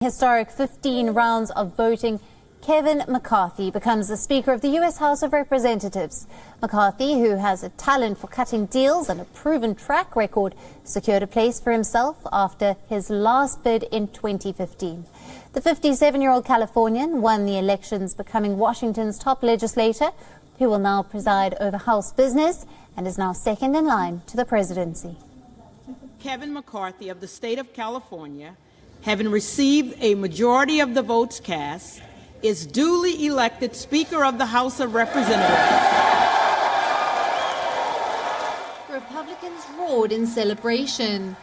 Historic 15 rounds of voting, Kevin McCarthy becomes the Speaker of the U.S. House of Representatives. McCarthy, who has a talent for cutting deals and a proven track record, secured a place for himself after his last bid in 2015. The 57-year-old Californian won the elections, becoming Washington's top legislator, who will now preside over House business and is now second in line to the presidency. Kevin McCarthy of the state of California, having received a majority of the votes cast, is duly elected Speaker of the House of Representatives. Republicans roared in celebration.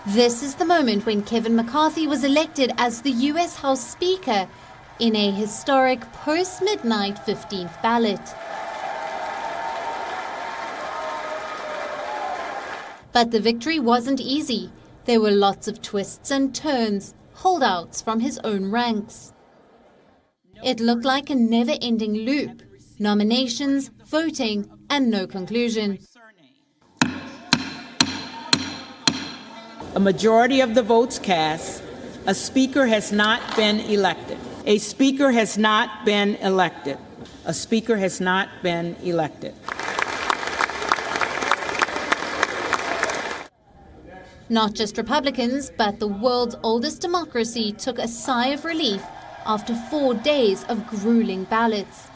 This is the moment when Kevin McCarthy was elected as the U.S. House Speaker in a historic post-midnight 15th ballot. But the victory wasn't easy. There were lots of twists and turns, holdouts from his own ranks. It looked like a never-ending loop. Nominations, voting, and no conclusion. A majority of the votes cast, a speaker has not been elected. A speaker has not been elected. A speaker has not been elected. Not just Republicans, but the world's oldest democracy took a sigh of relief after 4 days of grueling ballots.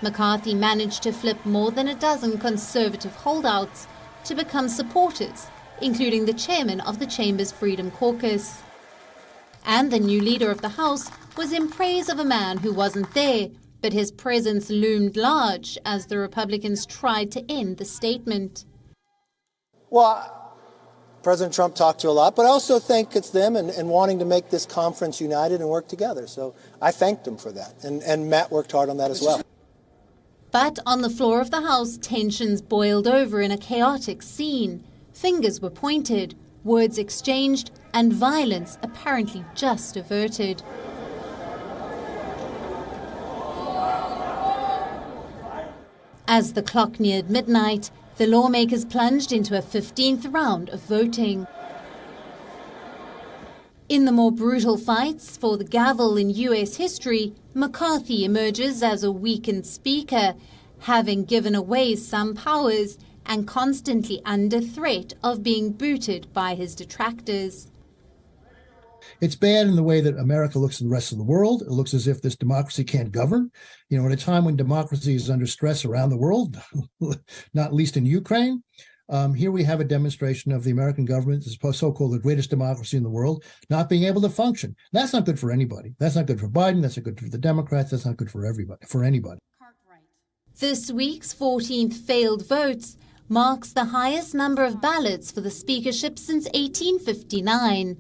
McCarthy managed to flip more than a dozen conservative holdouts to become supporters, including the chairman of the Chamber's Freedom Caucus. And the new leader of the House was in praise of a man who wasn't there, but his presence loomed large as the Republicans tried to end the statement. Well, President Trump talked to a lot, but I also think it's them and wanting to make this conference united and work together. So I thanked them for that. And Matt worked hard on that as well. But on the floor of the House, tensions boiled over in a chaotic scene. Fingers were pointed, words exchanged, and violence apparently just averted. As the clock neared midnight, the lawmakers plunged into a 15th round of voting. In the more brutal fights for the gavel in U.S. history, McCarthy emerges as a weakened speaker, having given away some powers and constantly under threat of being booted by his detractors. It's bad in the way that America looks at the rest of the world. It looks as if this democracy can't govern. You know, at a time when democracy is under stress around the world, not least in Ukraine, here we have a demonstration of the American government, the so-called the greatest democracy in the world, not being able to function. That's not good for anybody. That's not good for Biden. That's not good for the Democrats. That's not good for everybody, for anybody. This week's 14th failed votes marks the highest number of ballots for the speakership since 1859.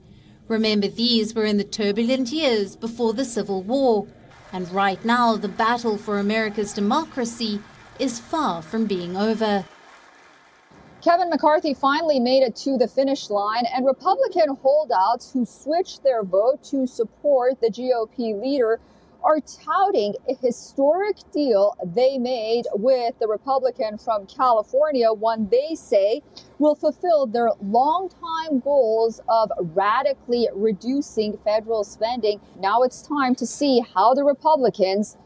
Remember, these were in the turbulent years before the Civil War. And right now, the battle for America's democracy is far from being over. Kevin McCarthy finally made it to the finish line, and Republican holdouts who switched their vote to support the GOP leader are touting a historic deal they made with the Republican from California, one they say will fulfill their longtime goals of radically reducing federal spending. Now it's time to see how the Republicans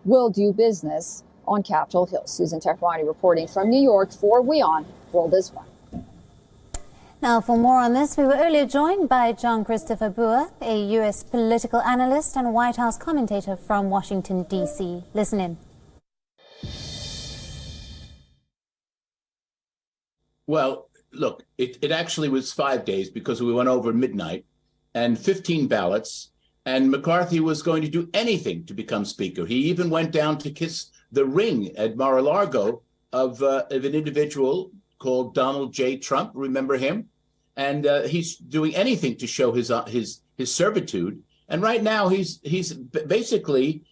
will do business on Capitol Hill. Susan Tehrani reporting from New York for WION World is One. Now, for more on this, we were earlier joined by John Christopher Boer, a U.S. political analyst and White House commentator from Washington, D.C. Listen in. Well, look, it actually was 5 days because we went over midnight and 15 ballots, and McCarthy was going to do anything to become Speaker. He even went down to kiss the ring at Mar-a-Lago of an individual called Donald J. Trump. Remember him? And he's doing anything to show his servitude. And right now he's basically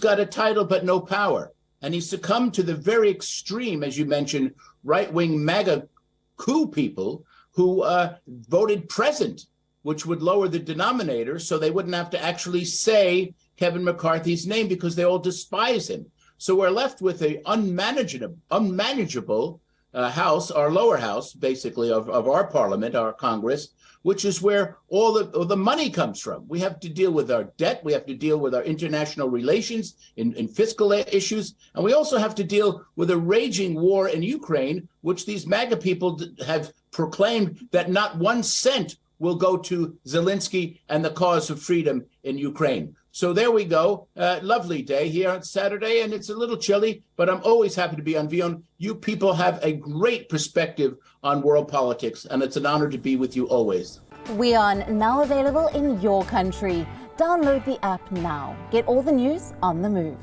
got a title but no power. And he succumbed to the very extreme, as you mentioned, right-wing MAGA coup people who voted present, which would lower the denominator so they wouldn't have to actually say Kevin McCarthy's name because they all despise him. So we're left with a unmanageable house, our lower house, basically, of our parliament, our Congress, which is where all the money comes from. We have to deal with our debt. We have to deal with our international relations in fiscal issues. And we also have to deal with a raging war in Ukraine, which these MAGA people have proclaimed that not 1 cent will go to Zelensky and the cause of freedom in Ukraine. So there we go. Lovely day here on Saturday, and it's a little chilly, but I'm always happy to be on WION. You people have a great perspective on world politics, and it's an honor to be with you always. WION, now available in your country. Download the app now. Get all the news on the move.